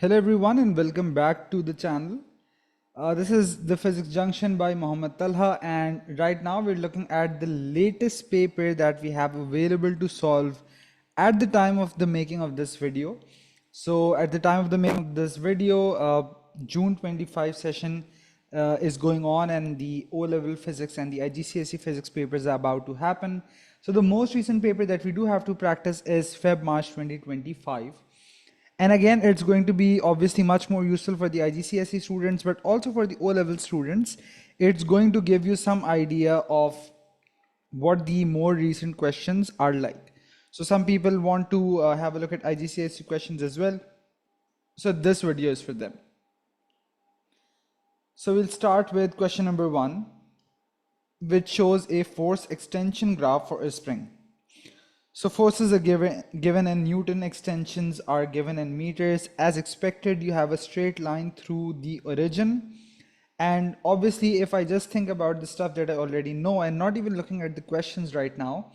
Hello everyone and welcome back to the channel. This is the Physics Junction by Mohammed Talha, and right now we're looking at the latest paper that we have available to solve at the time of the making of this video. So at the time of the making of this video, June 25 session is going on, and the O-level physics and the IGCSE physics papers are about to happen. So the most recent paper that we do have to practice is Feb-March 2025. And again, it's going to be obviously much more useful for the IGCSE students, but also for the O-level students. It's going to give you some idea of what the more recent questions are like. So some people want to have a look at IGCSE questions as well. So this video is for them. So we'll start with question number 1, which shows a force extension graph for a spring. So forces are given in Newton, extensions are given in meters. As expected, you have a straight line through the origin. And obviously, if I just think about the stuff that I already know and not even looking at the questions right now,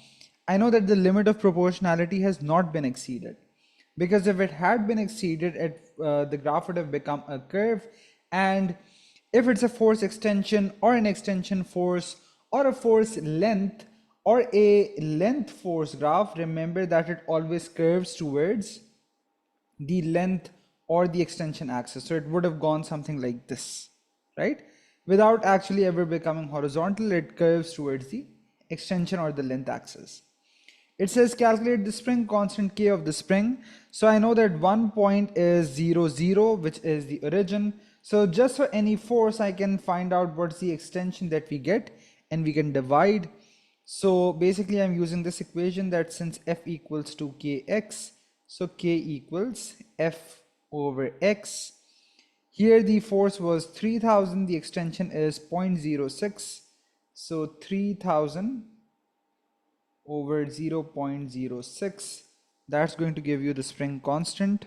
I know that the limit of proportionality has not been exceeded. Because if it had been exceeded, the graph would have become a curve. And if it's a force extension or an extension force or a force length, or a length force graph, remember that it always curves towards the length or the extension axis. So it would have gone something like this, right? Without actually ever becoming horizontal, it curves towards the extension or the length axis. It says calculate the spring constant K of the spring. So I know that one point is 0, 0, which is the origin. So just for any force, I can find out what's the extension that we get, and we can divide. So basically I'm using this equation that since F equals to Kx, so K equals F over X. Here the force was 3000, the extension is 0.06. So 3000 over 0.06, that's going to give you the spring constant,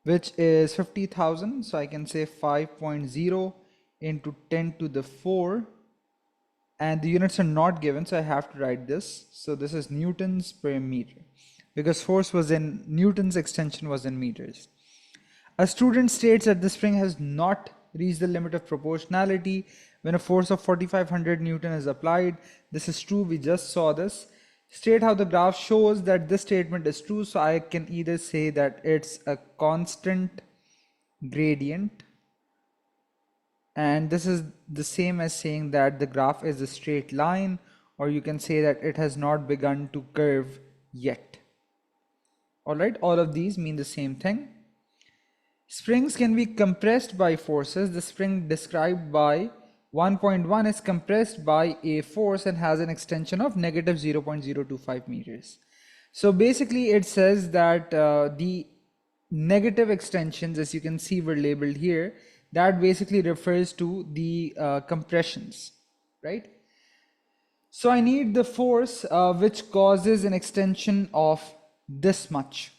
which is 50,000. So I can say 5.0 into 10 to the 4. And the units are not given, so I have to write this. So this is newtons per meter, because force was in newtons, extension was in meters. A student states that the spring has not reached the limit of proportionality when a force of 4500 Newton is applied. This is true, we just saw this. State how the graph shows that this statement is true. So I can either say that it's a constant gradient, and this is the same as saying that the graph is a straight line, or you can say that it has not begun to curve yet. All right, all of these mean the same thing. Springs can be compressed by forces. The spring described by 1.1 is compressed by a force and has an extension of negative 0.025 meters. So basically it says that the negative extensions, as you can see, were labeled here. That basically refers to the compressions, right? So I need the force which causes an extension of this much.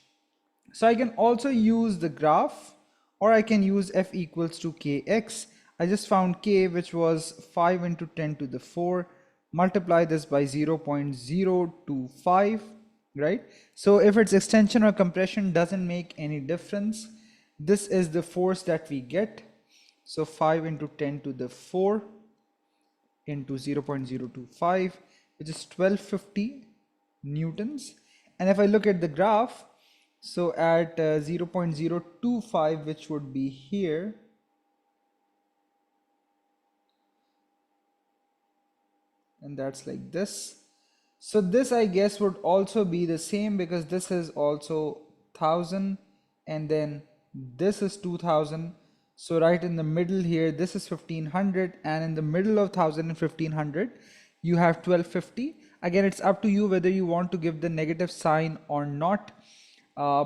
So I can also use the graph, or I can use F equals to Kx. I just found K, which was 5 into 10 to the 4. Multiply this by 0.025, right? So if it's extension or compression, doesn't make any difference. This is the force that we get. So 5 into 10 to the 4 into 0.025, which is 1250 newtons. And if I look at the graph, so at 0.025, which would be here, and that's like this. So this, I guess, would also be the same, because this is also 1000, and then this is 2000. So right in the middle here, this is 1500, and in the middle of 1000 and 1500, you have 1250. Again, it's up to you whether you want to give the negative sign or not,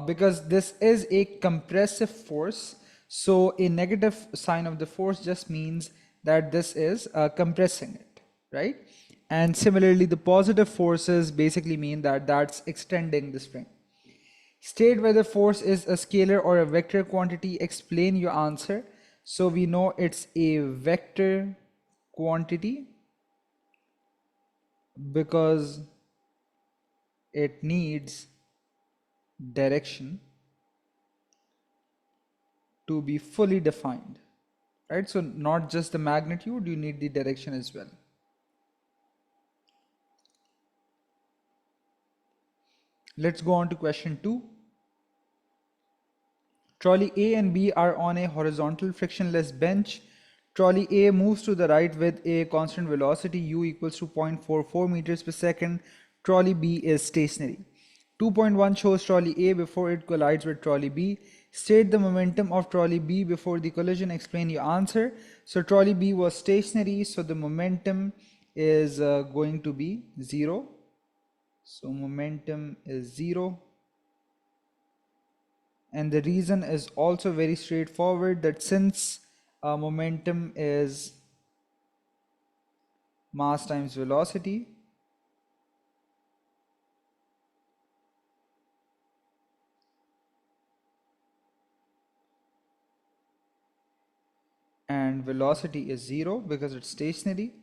because this is a compressive force. So a negative sign of the force just means that this is compressing it, right? And similarly, the positive forces basically mean that that's extending the spring. State whether force is a scalar or a vector quantity. Explain your answer. So we know it's a vector quantity because it needs direction. to be fully defined, right? So not just the magnitude, you need the direction as well. Let's go on to question 2. Trolley A and B are on a horizontal frictionless bench. Trolley A moves to the right with a constant velocity u equals to 0.44 meters per second. Trolley B is stationary. 2.1 shows trolley A before it collides with trolley B. State the momentum of trolley B before the collision. Explain your answer. So trolley B was stationary, so the momentum is going to be 0. So momentum is 0. And the reason is also very straightforward, that since momentum is mass times velocity, and velocity is 0 because it's stationary,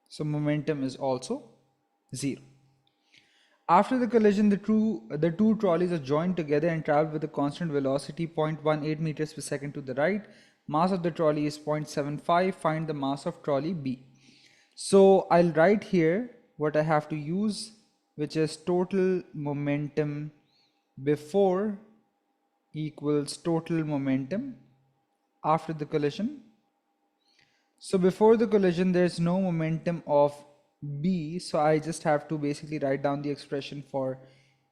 so momentum is also 0. After the collision, the two trolleys are joined together and travel with a constant velocity 0.18 meters per second to the right. Mass of the trolley is 0.75. Find the mass of trolley B. So I'll write here what I have to use, which is total momentum before equals total momentum after the collision. So before the collision, there's no momentum of B, so I just have to basically write down the expression for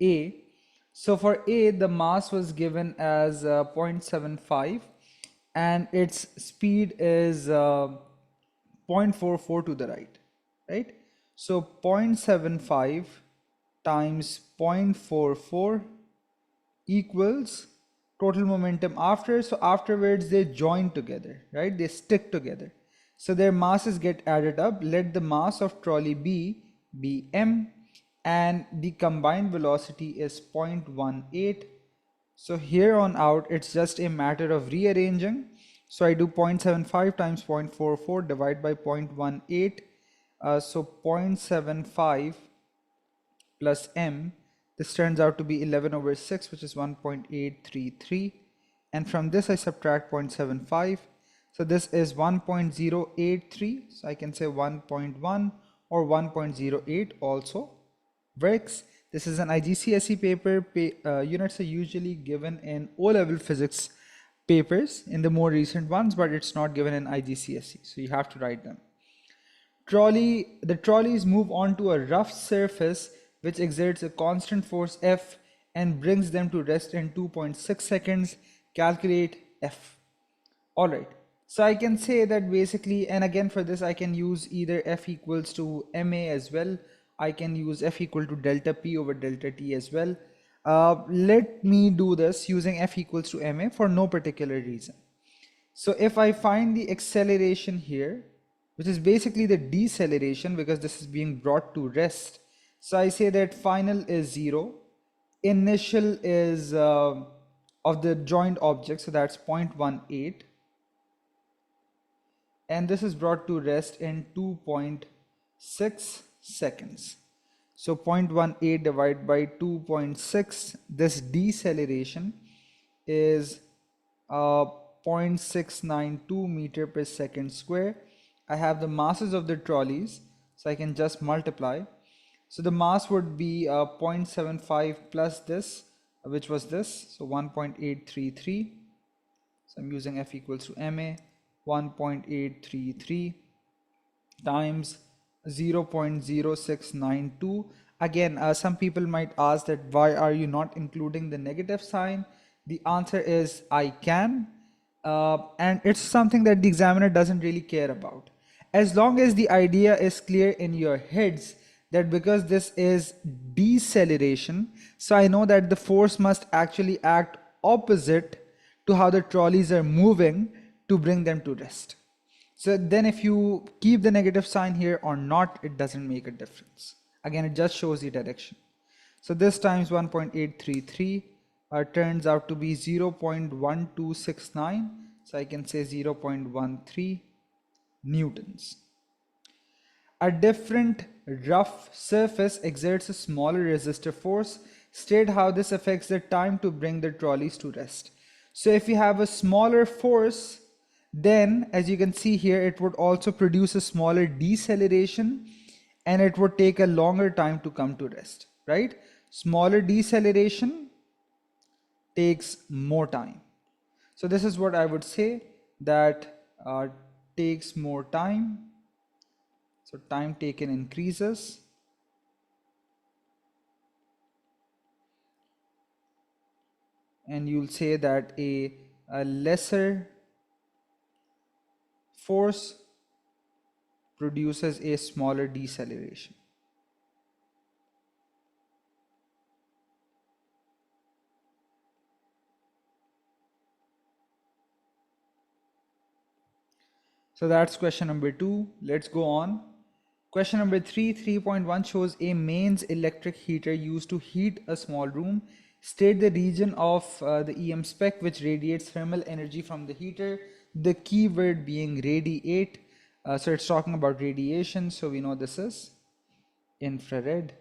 A. So for A, the mass was given as 0.75 and its speed is 0.44 to the right? So 0.75 times 0.44 equals total momentum after. So afterwards they join together, right? They stick together. So their masses get added up. Let the mass of trolley B be m, and the combined velocity is 0.18. So here on out, it's just a matter of rearranging. So I do 0.75 times 0.44 divide by 0.18. So 0.75 plus m, this turns out to be 11 over 6, which is 1.833. And from this I subtract 0.75. So this is 1.083. So I can say 1.1 or 1.08 also works. This is an IGCSE paper. Units are usually given in O-level physics papers in the more recent ones, but it's not given in IGCSE. So you have to write them. The trolleys move onto a rough surface which exerts a constant force F and brings them to rest in 2.6 seconds. Calculate F. Alright, so I can say that basically, and again for this I can use either F equals to ma as well. I can use F equal to delta P over delta T as well. Let me do this using F equals to ma for no particular reason. So if I find the acceleration here, which is basically the deceleration because this is being brought to rest. So I say that final is 0, initial is of the joined object, so that's 0.18, and this is brought to rest in 2.6 seconds. So 0.18 divided by 2.6, this deceleration is 0.692 meter per second square. I have the masses of the trolleys, so I can just multiply. So the mass would be 0.75 plus this, which was this, so 1.833. So I'm using F equals to ma, 1.833 times 0.0692. Again, some people might ask that why are you not including the negative sign? The answer is I can, and it's something that the examiner doesn't really care about. As long as the idea is clear in your heads that because this is deceleration, so I know that the force must actually act opposite to how the trolleys are moving to bring them to rest. So then if you keep the negative sign here or not, it doesn't make a difference. Again, it just shows the direction. So this times 1.833 turns out to be 0.1269. So I can say 0.13 newtons. A different rough surface exerts a smaller resistor force. State how this affects the time to bring the trolleys to rest. So if you have a smaller force, then as you can see here, it would also produce a smaller deceleration and it would take a longer time to come to rest, right? Smaller deceleration takes more time. So this is what I would say, that takes more time. So time taken increases. And you'll say that a lesser force produces a smaller deceleration. So that's question number 2. Let's go on. Question number 3, 3.1 shows a mains electric heater used to heat a small room. State the region of the EM spec which radiates thermal energy from the heater. The keyword being radiate. So it's talking about radiation. So we know this is infrared.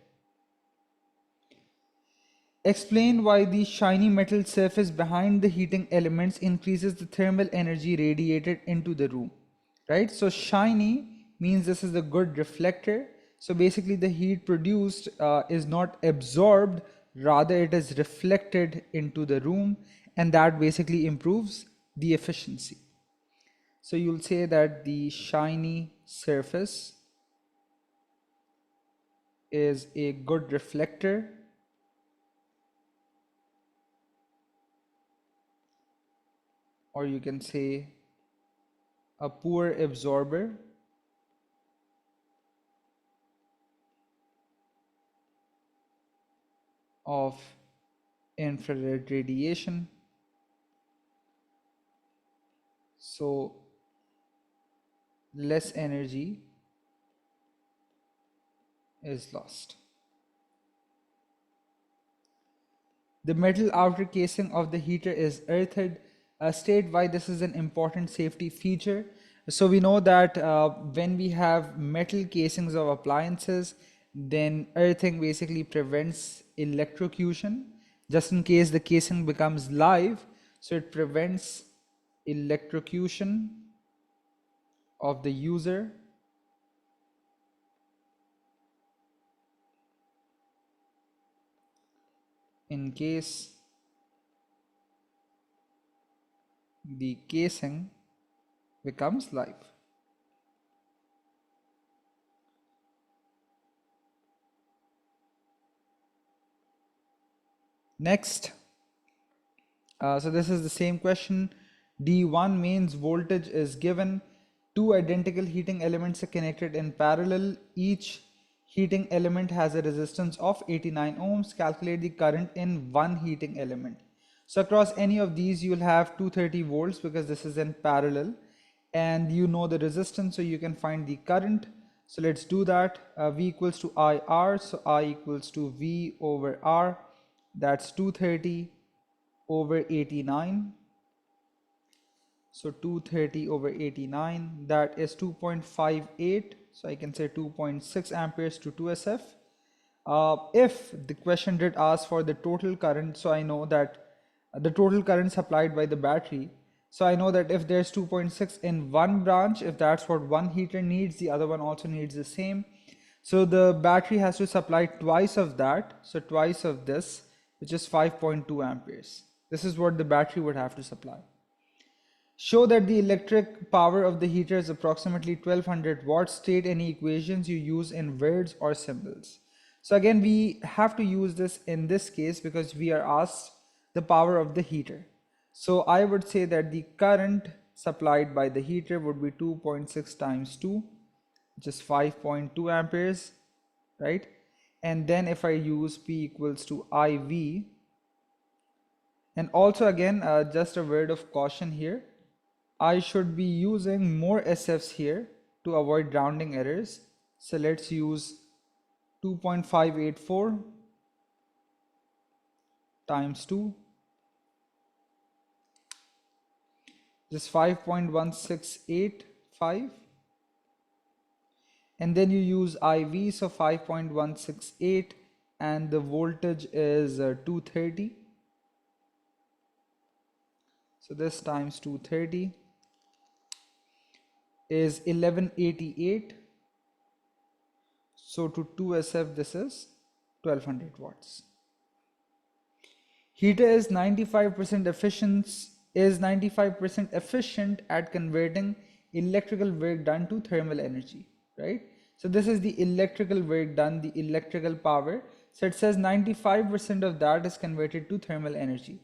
Explain why the shiny metal surface behind the heating elements increases the thermal energy radiated into the room, right? So shiny means this is a good reflector. So basically the heat produced is not absorbed, rather it is reflected into the room, and that basically improves the efficiency. So you'll say that the shiny surface is a good reflector, or you can say a poor absorber of infrared radiation. So less energy is lost. The metal outer casing of the heater is earthed. State why this is an important safety feature. So we know that when we have metal casings of appliances, then earthing basically prevents electrocution, just in case the casing becomes live. So it prevents electrocution of the user. In case the casing becomes live. Next, so this is the same question. D1 means voltage is given. Two identical heating elements are connected in parallel. Each heating element has a resistance of 89 ohms. Calculate the current in one heating element. So across any of these, you'll have 230 volts because this is in parallel. And you know the resistance, so you can find the current. So let's do that. V equals to IR. So I equals to V over R. That's 230 over 89. So 230 over 89, that is 2.58. So I can say 2.6 amperes to 2SF. If the question did ask for the total current, so I know that the total current supplied by the battery. So I know that if there's 2.6 in one branch, if that's what one heater needs, the other one also needs the same. So the battery has to supply twice of that. So twice of this, which is 5.2 amperes. This is what the battery would have to supply. Show that the electric power of the heater is approximately 1200 watts. State any equations you use in words or symbols. So again, we have to use this in this case because we are asked the power of the heater. So I would say that the current supplied by the heater would be 2.6 times 2, which is 5.2 amperes, right? And then if I use P equals to IV, and also again, just a word of caution here, I should be using more SFs here to avoid rounding errors. So let's use 2.584 times 2, just 5.168.5, and then you use IV, so 5.168 and the voltage is 230. So this times 230 is 1188. So to 2SF this is 1200 watts. Heater is 95% efficient at converting electrical work done to thermal energy, right? So this is the electrical work done, the electrical power. So it says 95% of that is converted to thermal energy.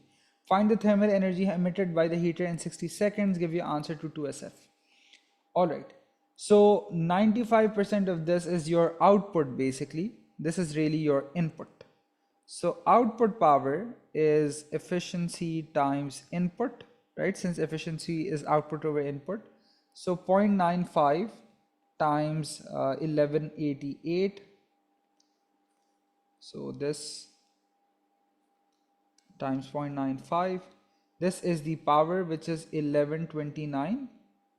Find the thermal energy emitted by the heater in 60 seconds, give your answer to 2SF. All right. So 95% of this is your output basically. This is really your input. So output power is efficiency times input, right? Since efficiency is output over input. So 0.95 times 1188. So this times 0.95. This is the power, which is 1129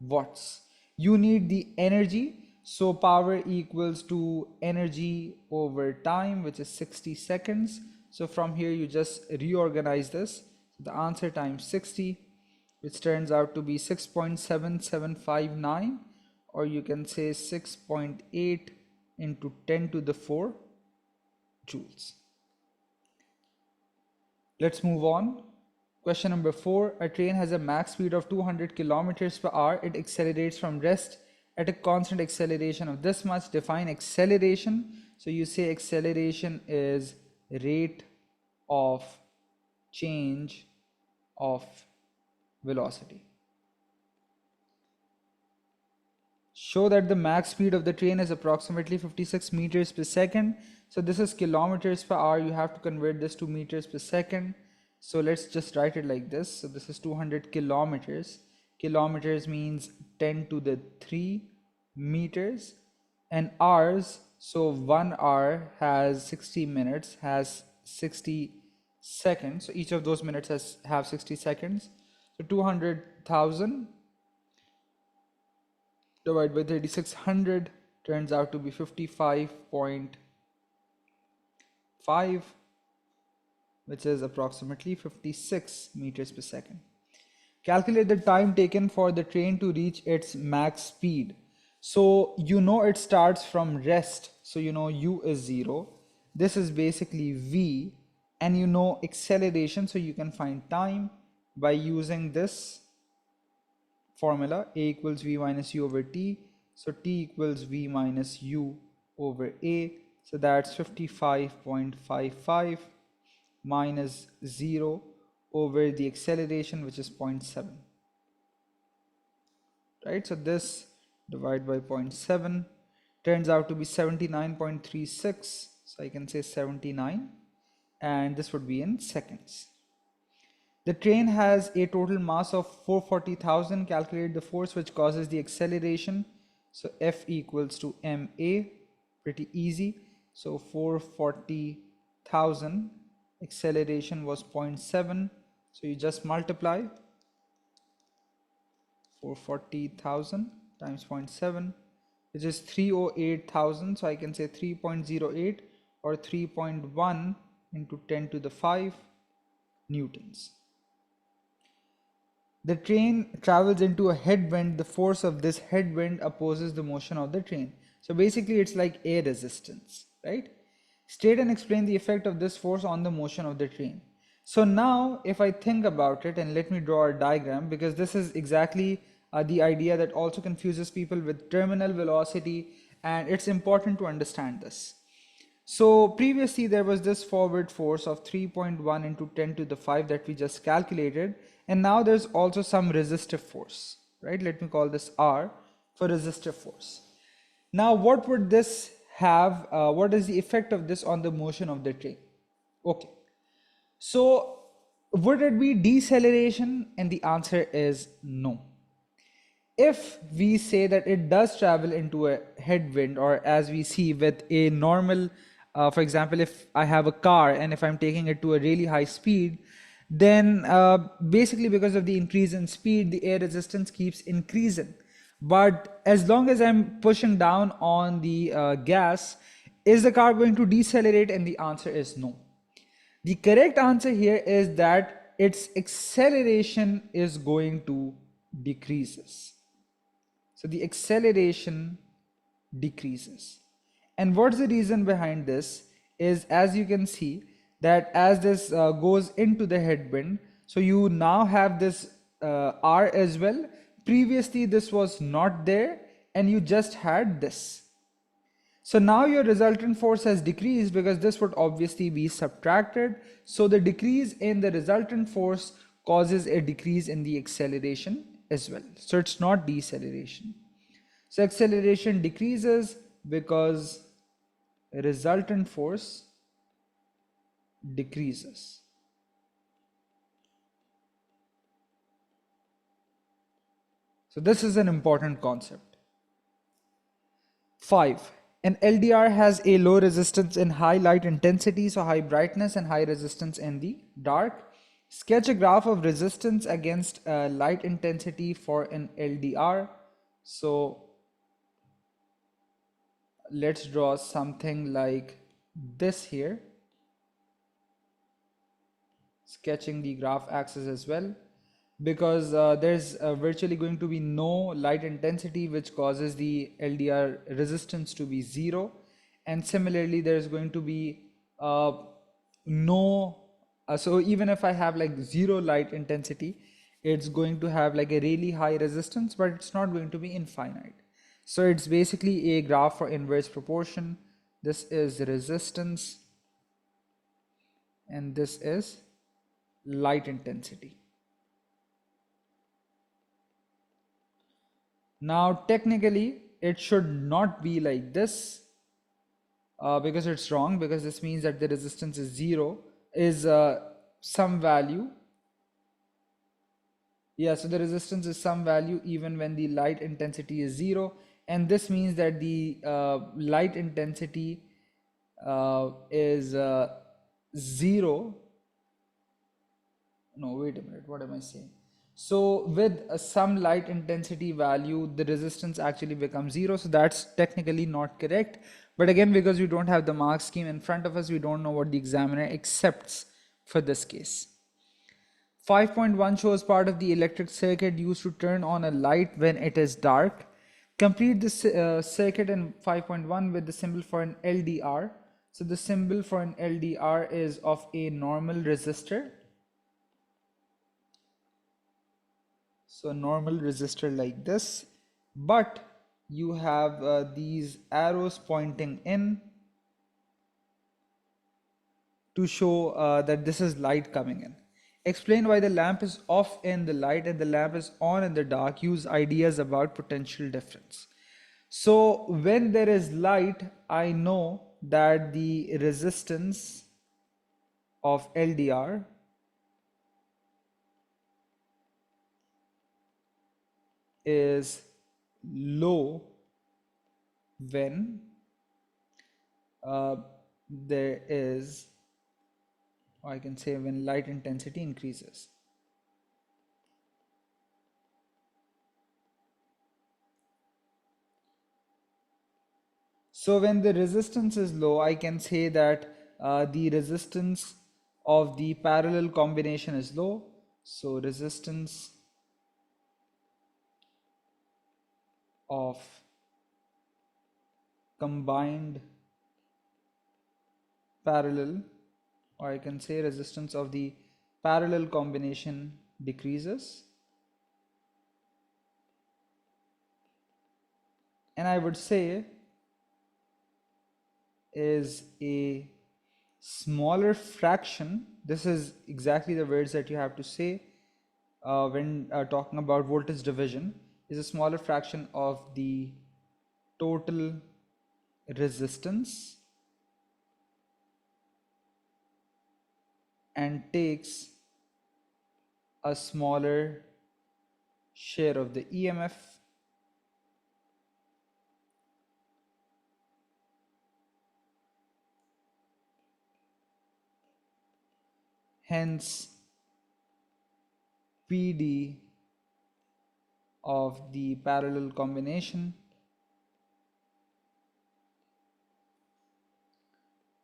watts. You need the energy. So power equals to energy over time, which is 60 seconds. So from here, you just reorganize this. The answer times 60, which turns out to be 6.7759, or you can say 6.8 into 10 to the 4 joules. Let's move on. Question number 4. A train has a max speed of 200 kilometers per hour. It accelerates from rest at a constant acceleration of this much. Define acceleration. So you say acceleration is rate of change of velocity. Show that the max speed of the train is approximately 56 meters per second. So this is kilometers per hour. You have to convert this to meters per second. So let's just write it like this. So this is 200 kilometers. Kilometers means 10 to the 3 meters. And hours, so 1 hour has 60 minutes, has 60 seconds. So each of those minutes have 60 seconds. So 200,000 divided by 3600 turns out to be 55.5, which is approximately 56 meters per second. Calculate the time taken for the train to reach its max speed. So you know it starts from rest. So you know U is 0. This is basically V, and you know acceleration. So you can find time by using this formula. A equals V minus U over T. So T equals V minus U over A. So that's 55.55 minus 0 over the acceleration, which is 0.7. Right? So this divided by 0.7 turns out to be 79.36. So I can say 79, and this would be in seconds. The train has a total mass of 440,000. Calculate the force which causes the acceleration. So F equals to ma. Pretty easy. So 440,000, acceleration was 0.7. So you just multiply 440,000 times 0.7, which is 308,000. So I can say 3.08 or 3.1 into 10 to the 5 newtons. The train travels into a headwind. The force of this headwind opposes the motion of the train. So basically it's like air resistance, right? State and explain the effect of this force on the motion of the train. So now if I think about it, and let me draw a diagram, because this is exactly the idea that also confuses people with terminal velocity, and it's important to understand this. So previously there was this forward force of 3.1 into 10 to the 5 that we just calculated, and now there's also some resistive force, right? Let me call this R for resistive force. Now what would this have, what is the effect of this on the motion of the train? Okay, so would it be deceleration? And the answer is no. If we say that it does travel into a headwind, or as we see with a normal, for example, if I have a car and if I'm taking it to a really high speed, then basically because of the increase in speed, the air resistance keeps increasing. But as long as I'm pushing down on the gas, Is the car going to decelerate? And the answer is no. The correct answer here is that its acceleration is going to decreases. So the acceleration decreases. And what's the reason behind this is, as you can see, that as this goes into the headwind, so you now have this R as well. Previously this was not there and you just had this. So now your resultant force has decreased because this would obviously be subtracted. So the decrease in the resultant force causes a decrease in the acceleration as well. So it's not deceleration. So acceleration decreases because resultant force decreases. So this is an important concept. 5. An LDR has a low resistance in high light intensity, so high brightness, and high resistance in the dark. Sketch a graph of resistance against light intensity for an LDR. So let's draw something like this here, sketching the graph axis as well, because there's virtually going to be no light intensity, which causes the LDR resistance to be 0, and similarly there's going to be no so even if I have like 0 light intensity, it's going to have like a really high resistance, but it's not going to be infinite. So it's basically a graph for inverse proportion. This is resistance and this is light intensity. Now technically it should not be like this because it's wrong, because this means that the resistance is 0, is some value. Yeah, so the resistance is some value even when the light intensity is 0, and this means that the light intensity is 0. No, wait a minute, what am I saying? So with some light intensity value, the resistance actually becomes 0. So that's technically not correct. But again, because we don't have the mark scheme in front of us, we don't know what the examiner accepts for this case. 5.1 shows part of the electric circuit used to turn on a light when it is dark. Complete the circuit in 5.1 with the symbol for an LDR. So the symbol for an LDR is of a normal resistor. So normal resistor like this, but you have these arrows pointing in to show that this is light coming in. Explain why the lamp is off in the light and the lamp is on in the dark. Use ideas about potential difference. So when there is light, I know that the resistance of LDR is low when there is, or I can say when light intensity increases. So when the resistance is low, I can say that the resistance of the parallel combination is low. So resistance of combined parallel, or I can say resistance of the parallel combination decreases. And I would say is a smaller fraction. This is exactly the words that you have to say when talking about voltage division, is a smaller fraction of the total resistance and takes a smaller share of the EMF. Hence, PD of the parallel combination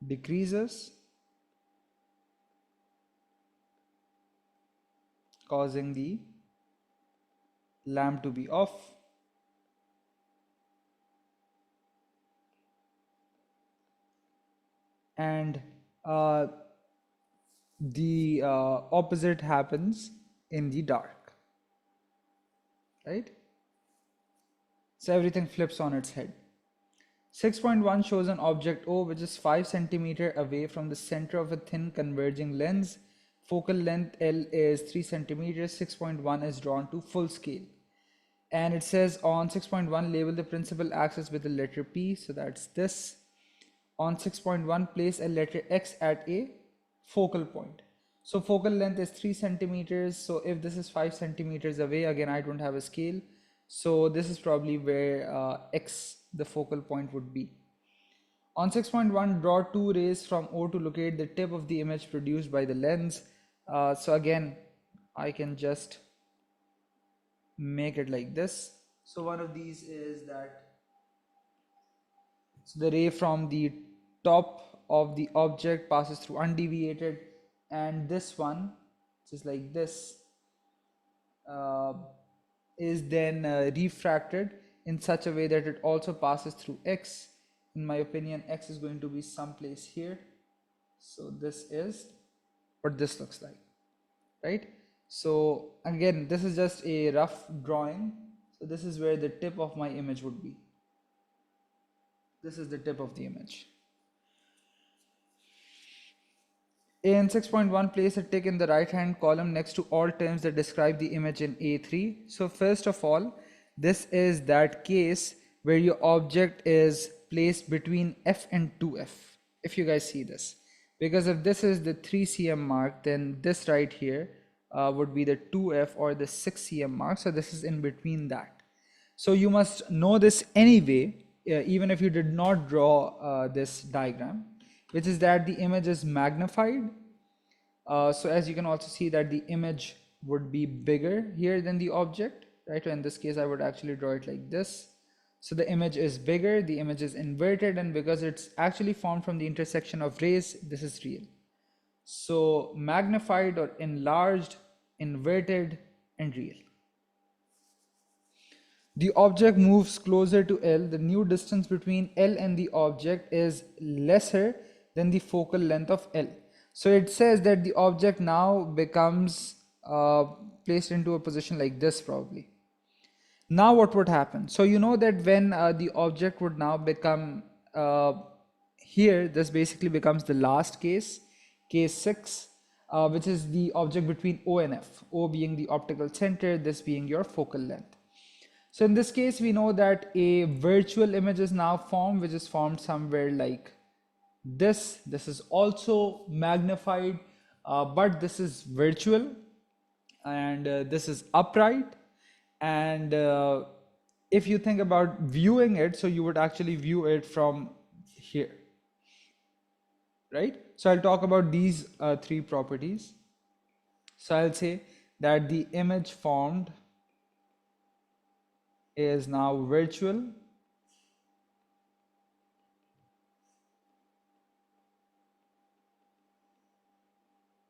decreases, causing the lamp to be off. And the opposite happens in the dark, right? So everything flips on its head. 6.1 shows an object O which is 5 cm away from the center of a thin converging lens. Focal length L is 3 cm. 6.1 is drawn to full scale. And it says on 6.1 label the principal axis with the letter P, so that's this. On 6.1 place a letter X at a focal point. So focal length is 3 centimeters. So if this is 5 centimeters away, again I don't have a scale, so this is probably where X, the focal point, would be. On 6.1 draw two rays from O to locate the tip of the image produced by the lens. So again I can just make it like this. So one of these is that, so the ray from the top of the object passes through undeviated, and this one, which is like this, uh, is then refracted in such a way that it also passes through X. In my opinion, X is going to be someplace here. So this is what this looks like, right? So again, this is just a rough drawing. So this is where the tip of my image would be. This is the tip of the image. In 6.1, place a tick in the right hand column next to all terms that describe the image in A3. So first of all, this is that case where your object is placed between F and 2F, if you guys see this. Because if this is the 3 cm mark, then this right here would be the 2F or the 6 cm mark. So this is in between that. So you must know this anyway, even if you did not draw this diagram, which is that the image is magnified. So as you can also see that the image would be bigger here than the object, right? So in this case, I would actually draw it like this. So the image is bigger, the image is inverted, and because it's actually formed from the intersection of rays, this is real. So magnified or enlarged, inverted, and real. The object moves closer to L. The new distance between L and the object is lesser than the focal length of L. So it says that the object now becomes placed into a position like this probably. Now what would happen? So you know that when the object would now become here, this basically becomes the last case, case 6, which is the object between O and F, O being the optical center, this being your focal length. So in this case, we know that a virtual image is now formed, which is formed somewhere like this. This is also magnified, but this is virtual, and this is upright. And if you think about viewing it, so you would actually view it from here, right? So I'll talk about these three properties. So I'll say that the image formed is now virtual,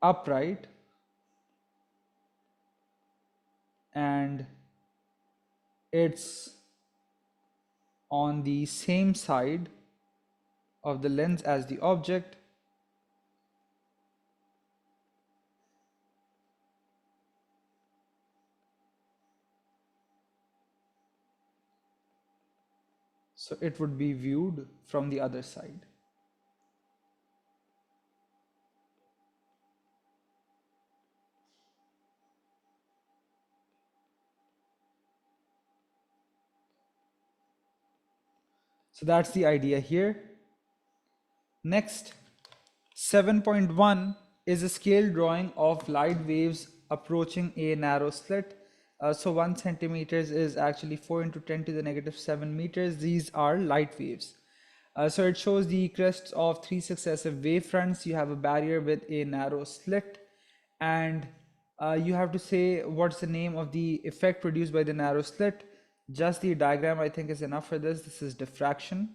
upright, and it's on the same side of the lens as the object. So it would be viewed from the other side. So that's the idea here. Next, 7.1 is a scale drawing of light waves approaching a narrow slit. So 1 centimeters is actually 4 into 10 to the negative 7 meters. These are light waves. So it shows the crests of 3 successive wavefronts. You have a barrier with a narrow slit, and you have to say what's the name of the effect produced by the narrow slit. Just the diagram I think is enough for this. This is diffraction.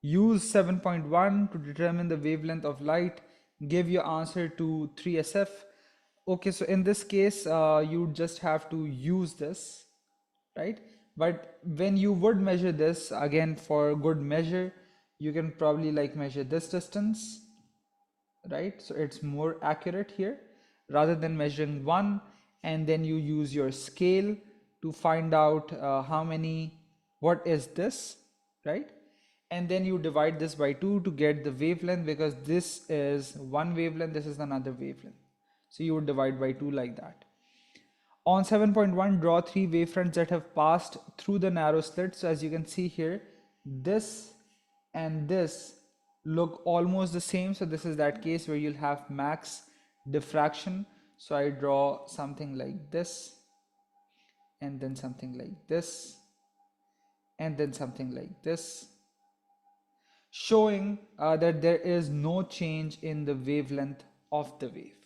Use 7.1 to determine the wavelength of light. Give your answer to 3SF. Okay, so in this case, you just have to use this, right? But when you would measure this, again, for good measure, you can probably like measure this distance, right? So it's more accurate here rather than measuring one, and then you use your scale to find out what is this, right? And then you divide this by 2 to get the wavelength, because this is one wavelength, this is another wavelength. So you would divide by 2 like that. On 7.1, draw 3 wavefronts that have passed through the narrow slit. So as you can see here, this and this look almost the same. So this is that case where you'll have max diffraction. So I draw something like this, and then something like this, and then something like this, showing that there is no change in the wavelength of the wave,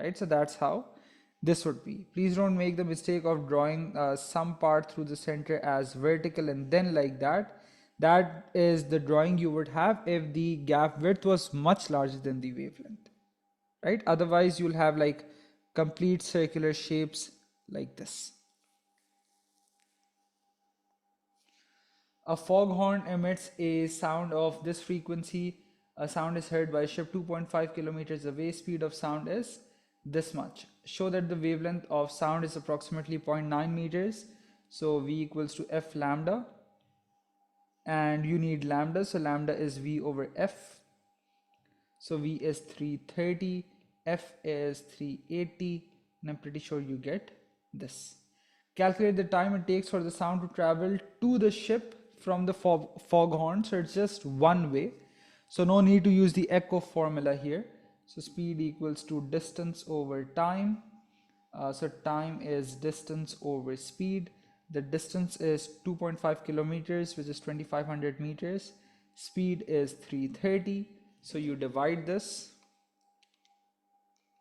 right? So that's how this would be. Please don't make the mistake of drawing some part through the center as vertical and then like that. That is the drawing you would have if the gap width was much larger than the wavelength, right? Otherwise you'll have like complete circular shapes like this. A foghorn emits a sound of this frequency. A sound is heard by a ship 2.5 kilometers away. Speed of sound is this much. Show that the wavelength of sound is approximately 0.9 meters. So V equals to F lambda. And you need lambda. So lambda is V over F. So V is 330. F is 380. And I'm pretty sure you get this. Calculate the time it takes for the sound to travel to the ship from the foghorn. So it's just one way, so no need to use the echo formula here. So speed equals to distance over time. So time is distance over speed. The distance is 2.5 kilometers, which is 2500 meters. Speed is 330. So you divide this,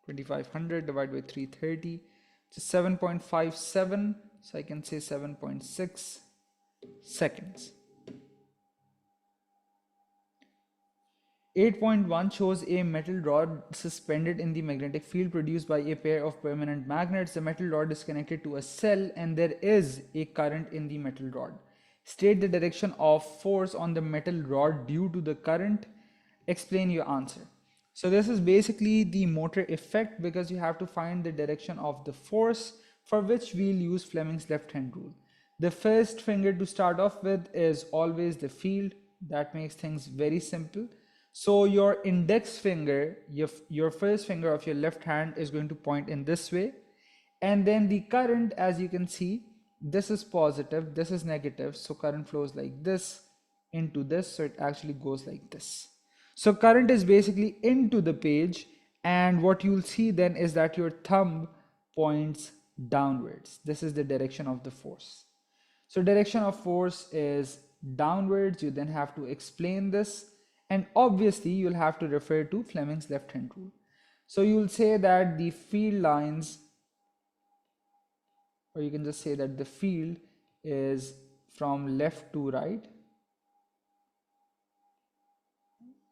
2500 divided by 330, it's 7.57. So I can say 7.6 seconds. 8.1 shows a metal rod suspended in the magnetic field produced by a pair of permanent magnets. The metal rod is connected to a cell and there is a current in the metal rod. State the direction of force on the metal rod due to the current. Explain your answer. So this is basically the motor effect, because you have to find the direction of the force, for which we'll use Fleming's left hand rule. The first finger to start off with is always the field. That makes things very simple. So your index finger, your first finger of your left hand, is going to point in this way. And then the current, as you can see, this is positive, this is negative. So current flows like this into this. So it actually goes like this. So current is basically into the page. And what you'll see then is that your thumb points downwards. This is the direction of the force. So direction of force is downwards. You then have to explain this. And obviously you'll have to refer to Fleming's left hand rule. So you'll say that the field lines, or you can just say that the field is from left to right.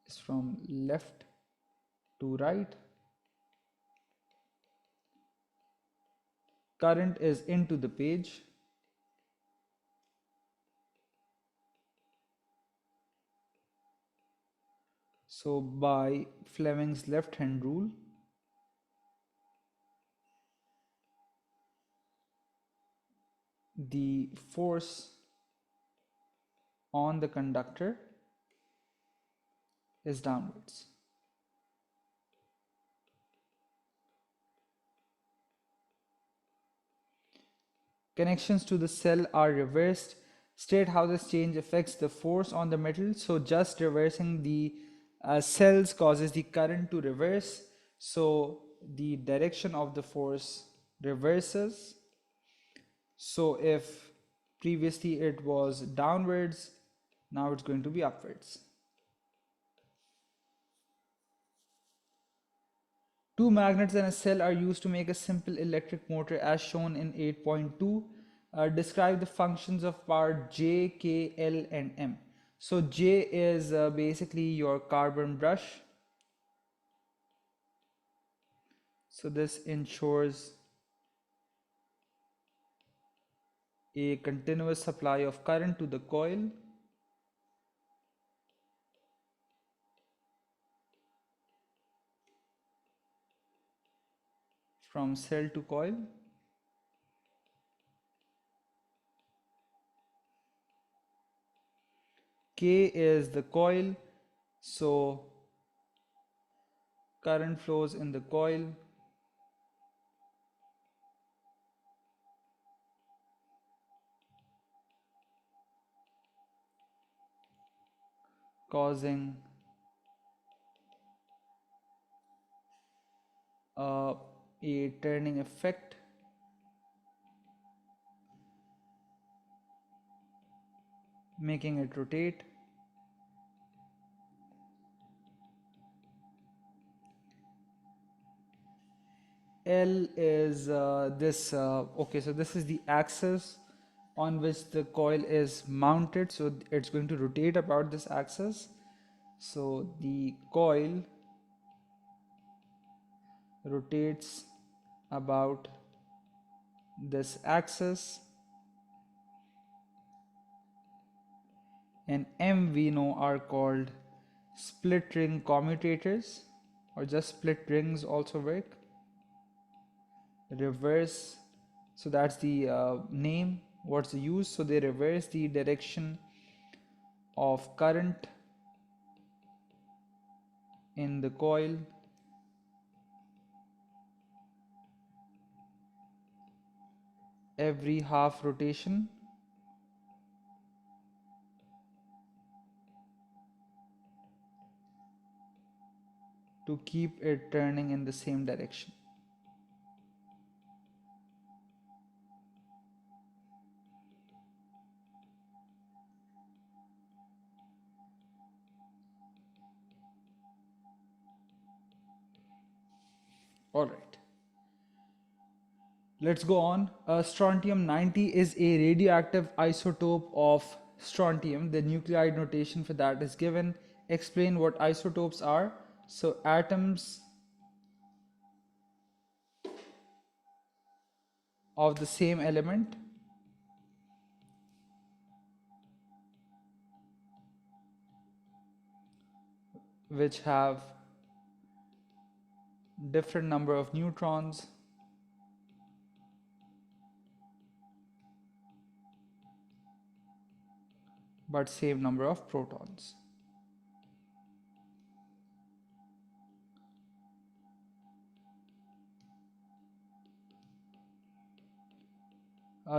It's from left to right. Current is into the page. So by Fleming's left hand rule, the force on the conductor is downwards. Connections to the cell are reversed. State how this change affects the force on the metal. So just reversing the cells causes the current to reverse. So the direction of the force reverses. So if previously it was downwards, now it's going to be upwards. Two magnets and a cell are used to make a simple electric motor as shown in 8.2. Describe the functions of part J, K, L and M. So J is basically your carbon brush. So this ensures a continuous supply of current to the coil. From cell to coil. K is the coil, so current flows in the coil. Causing a turning effect. Making it rotate. L is okay, so this is the axis on which the coil is mounted, so it's going to rotate about this axis. So the coil rotates about this axis, and M we know are called split ring commutators, or just split rings also work. Reverse, so that's the name, what's the use. So they reverse the direction of current in the coil every half rotation. To keep it turning in the same direction. All right. Let's go on. Strontium-90 is a radioactive isotope of strontium. The nuclide notation for that is given. Explain what isotopes are. So atoms of the same element which have different number of neutrons but same number of protons.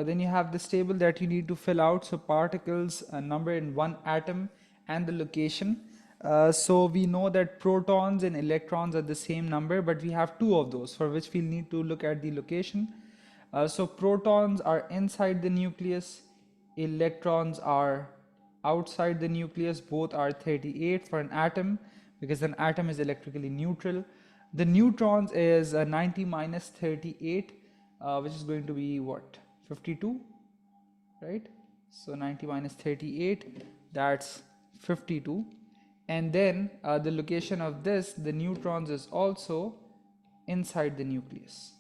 Then you have this table that you need to fill out. So particles, number in one atom, and the location. So we know that protons and electrons are the same number, but we have two of those for which we'll need to look at the location. So protons are inside the nucleus, electrons are outside the nucleus. Both are 38 for an atom because an atom is electrically neutral. The neutrons is 90 minus 38, which is going to be what? 52, right? So 90 minus 38, that's 52. And then the location of this, the neutrons, is also inside the nucleus.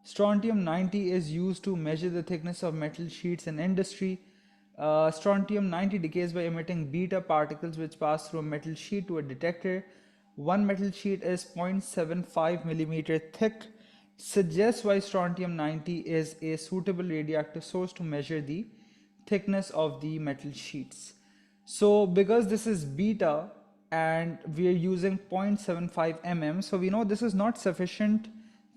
Strontium-90 is used to measure the thickness of metal sheets in industry. Strontium-90 decays by emitting beta particles which pass through a metal sheet to a detector. One metal sheet is 0.75 millimeter thick. Suggests why strontium-90 is a suitable radioactive source to measure the thickness of the metal sheets. So because this is beta and we are using 0.75 mm, so we know this is not sufficient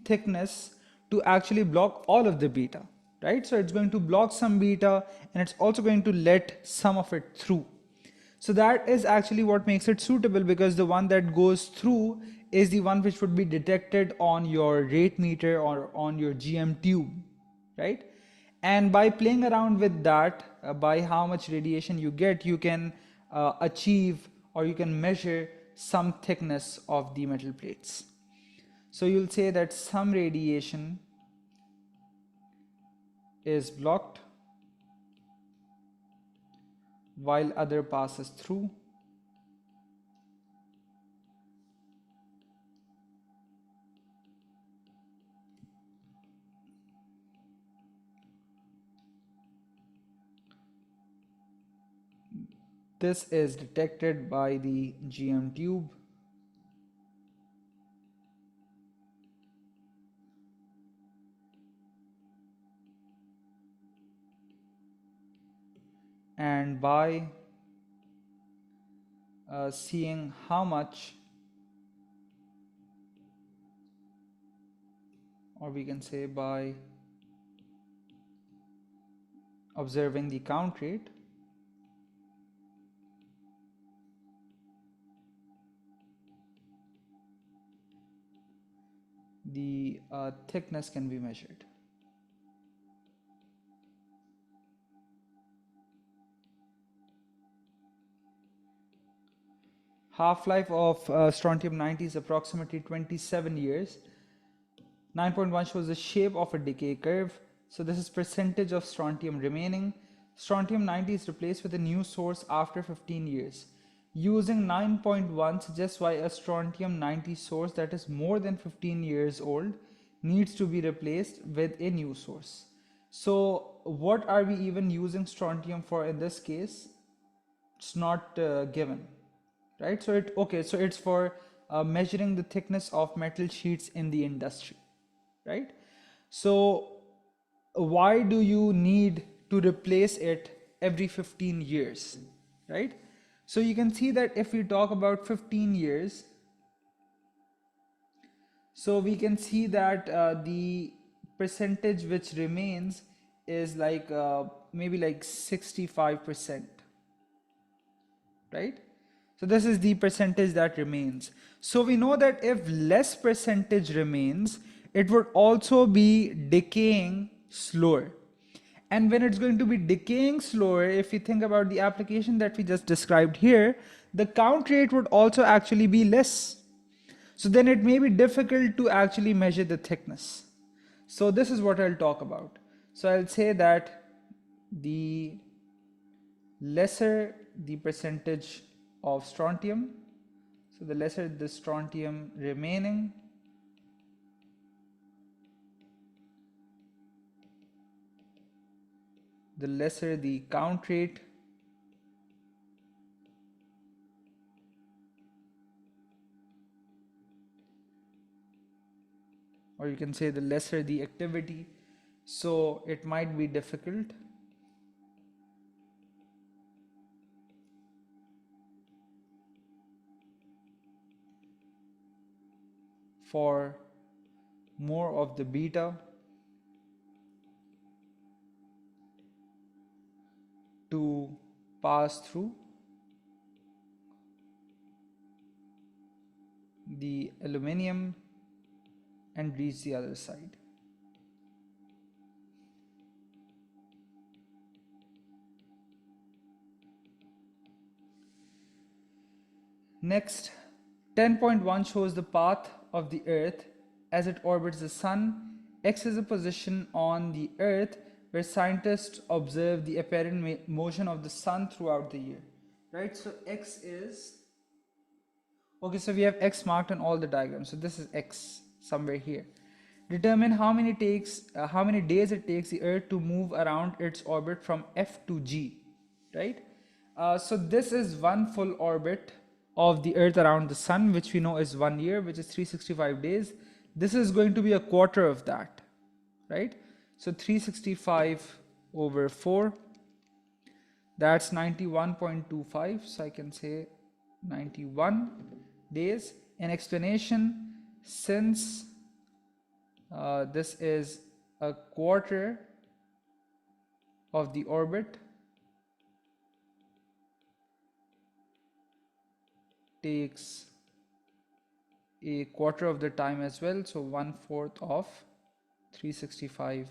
thickness to actually block all of the beta, right? So it's going to block some beta and it's also going to let some of it through. So that is actually what makes it suitable, because the one that goes through is the one which would be detected on your rate meter or on your GM tube, right? And by playing around with that, by how much radiation you get, you can achieve, or you can measure some thickness of the metal plates. So you'll say that some radiation is blocked while other passes through. This is detected by the GM tube. And by seeing how much, or we can say by observing the count rate, the thickness can be measured. Half-life of strontium-90 is approximately 27 years. 9.1 shows the shape of a decay curve. So this is percentage of strontium remaining. Strontium-90 is replaced with a new source after 15 years. Using 9.1 suggests why a strontium-90 source that is more than 15 years old needs to be replaced with a new source. So what are we even using strontium for in this case? It's not given, right? So it's for measuring the thickness of metal sheets in the industry, right? So why do you need to replace it every 15 years, right? So you can see that if we talk about 15 years, so we can see that the percentage which remains is like maybe like 65%, right? So this is the percentage that remains. So we know that if less percentage remains, it would also be decaying slower. And when it's going to be decaying slower, if we think about the application that we just described here, the count rate would also actually be less. So then it may be difficult to actually measure the thickness. So this is what I'll talk about. So I'll say that the lesser the percentage of strontium, so the lesser the strontium remaining, the lesser the count rate, or you can say the lesser the activity. So it might be difficult for more of the beta to pass through the aluminum and reach the other side. Next, 10.1 shows the path of the Earth as it orbits the Sun. X is a position on the Earth where scientists observe the apparent motion of the Sun throughout the year. Right? So X is, okay, so we have X marked on all the diagrams. So this is X somewhere here. Determine how many days it takes the Earth to move around its orbit from F to G, right? So this is one full orbit of the Earth around the Sun, which we know is 1 year, which is 365 days. This is going to be a quarter of that, right? So 365 over 4, that's 91.25. So I can say 91 days. In explanation, since this is a quarter of the orbit, takes a quarter of the time as well, so 1/4 of 365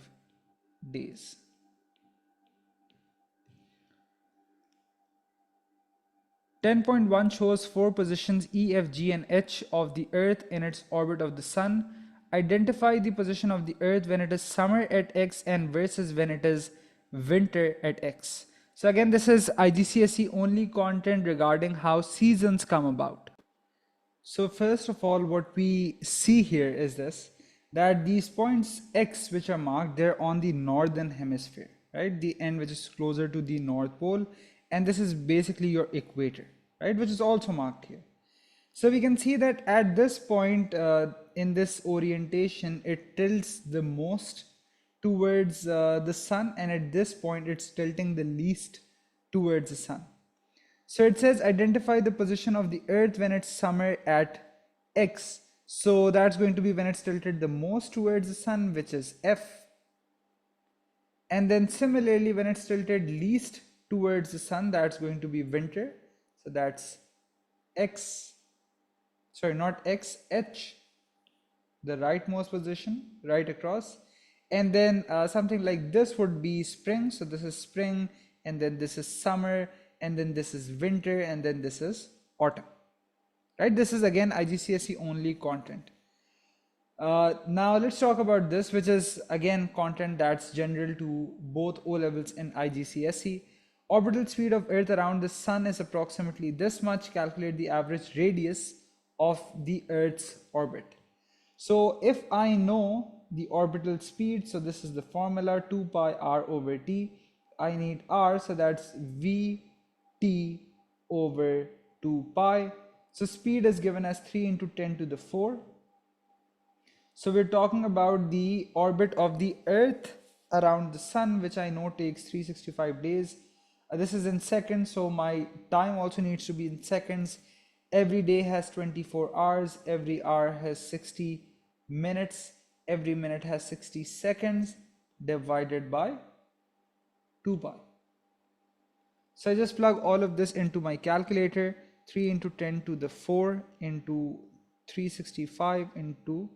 days. Ten point one shows 4 positions E, F, G and H of the Earth in its orbit of the Sun. identify the position of the earth when it is summer at X and versus when it is winter at X. So again, this is IGCSE only content regarding how seasons come about. So first of all, what we see here is this, that these points X which are marked, they're on the northern hemisphere, right? The end which is closer to the North Pole, and this is basically your equator, right? Which is also marked here. So we can see that at this point in this orientation, it tilts the most towards the sun, and at this point it's tilting the least towards the sun. So it says identify the position of the earth when it's summer at X. So that's going to be when it's tilted the most towards the sun, which is F. And then similarly, when it's tilted least towards the sun, that's going to be winter. So that's X, sorry, not X, H, the rightmost position, right across. And then something like this would be spring. So this is spring, and then this is summer, and then this is winter, and then this is autumn, right? This is again IGCSE only content. Now let's talk about this, which is again content that's general to both O levels and IGCSE. Orbital speed of Earth around the sun is approximately this much. Calculate the average radius of the Earth's orbit. So if I know the orbital speed, so this is the formula, 2 pi r over t. I need r, so that's v t over 2 pi. So speed is given as 3 into 10 to the 4. So we're talking about the orbit of the Earth around the sun, which I know takes 365 days. This is in seconds, so my time also needs to be in seconds. Every day has 24 hours, every hour has 60 minutes, every minute has 60 seconds, divided by 2 pi. So I just plug all of this into my calculator. 3 into 10 to the 4 into 365 into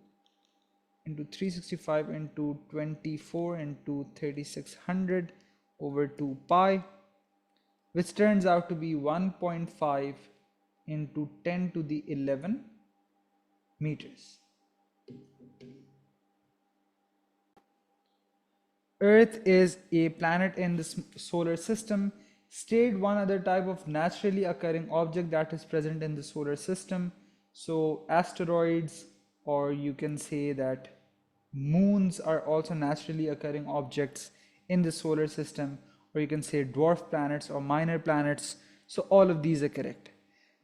365 into 24 into 3600 over 2 pi, which turns out to be 1.5 into 10 to the 11 meters. Earth is a planet in the solar system. State one other type of naturally occurring object that is present in the solar system. So asteroids, or you can say that moons are also naturally occurring objects in the solar system, or you can say dwarf planets or minor planets. So all of these are correct.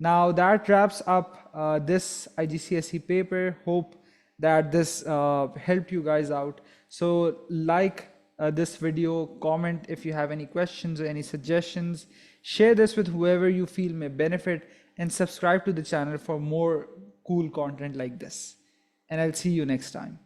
Now that wraps up this IGCSE paper. Hope that this helped you guys out. So like this video, comment if you have any questions or any suggestions, share this with whoever you feel may benefit, and subscribe to the channel for more cool content like this. And I'll see you next time.